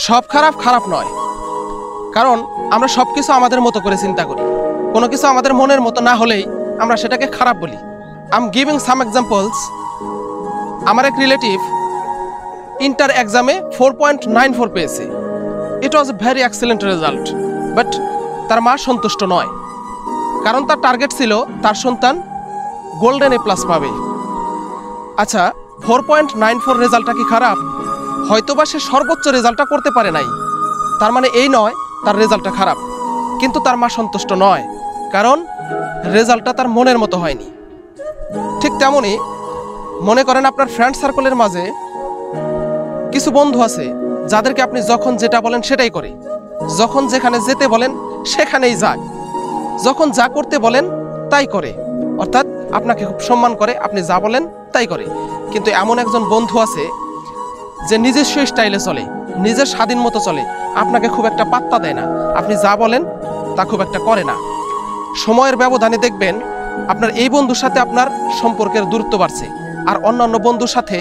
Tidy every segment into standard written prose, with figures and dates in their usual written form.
সব খারাপ খারাপ নয়, কারণ আমরা সব কিছু আমাদের মতো করে চিন্তা করি। কোনো কিছু আমাদের মনের মতো না হলেই আমরা সেটাকে খারাপ বলি। I am giving some examples. আমার এক রিলেটিভ ইন্টার এক্সামে 4.94 পেয়েছে। It was a very excellent result, but তার মা সন্তুষ্ট নয়, কারণ তার টার্গেট ছিল তার সন্তান গোল্ডেন এ প্লাস পাবে। আচ্ছা, 4.94 রেজাল্টটা কি খারাপ? হয়তোবা সে সর্বোচ্চ রেজাল্টটা করতে পারে নাই, তার মানে এই নয় তার রেজাল্টটা খারাপ। কিন্তু তার মা সন্তুষ্ট নয়, কারণ রেজাল্টটা তার মনের মতো হয়নি। ঠিক তেমনই মনে করেন আপনার ফ্রেন্ড সার্কেলের মাঝে কিছু বন্ধু আছে যাদেরকে আপনি যখন যেটা বলেন সেটাই করে, যখন যেখানে যেতে বলেন সেখানেই যায়, যখন যা করতে বলেন তাই করে, অর্থাৎ আপনাকে খুব সম্মান করে, আপনি যা বলেন তাই করে। কিন্তু এমন একজন বন্ধু আছে যে নিজস্ব স্টাইলে চলে, নিজের স্বাধীন মতো চলে, আপনাকে খুব একটা পাত্তা দেয় না, আপনি যা বলেন তা খুব একটা করে না। সময়ের ব্যবধানে দেখবেন আপনার এই বন্ধুর সাথে আপনার সম্পর্কের দূরত্ব বাড়ছে, আর অন্যান্য বন্ধুর সাথে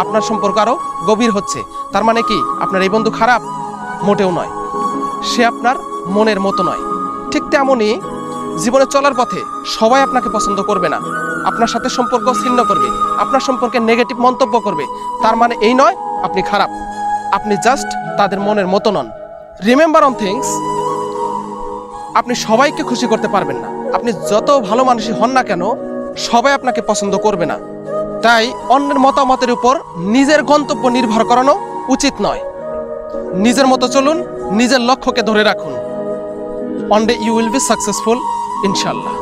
আপনার সম্পর্ক আরও গভীর হচ্ছে। তার মানে কি আপনার এই বন্ধু খারাপ? মোটেও নয়, সে আপনার মনের মতো নয়। ঠিক তেমনই জীবনে চলার পথে সবাই আপনাকে পছন্দ করবে না, আপনার সাথে সম্পর্ক ছিন্ন করবে, আপনার সম্পর্কে নেগেটিভ মন্তব্য করবে। তার মানে এই নয় আপনি খারাপ, আপনি জাস্ট তাদের মনের মতো নন। রিমেম্বার অন থিংস, আপনি সবাইকে খুশি করতে পারবেন না। আপনি যত ভালো মানুষই হন না কেন, সবাই আপনাকে পছন্দ করবে না। তাই অন্যের মতামতের উপর নিজের গন্তব্য নির্ভর করানো উচিত নয়। নিজের মতো চলুন, নিজের লক্ষ্যকে ধরে রাখুন। One day you will be successful, ইনশাল্লাহ।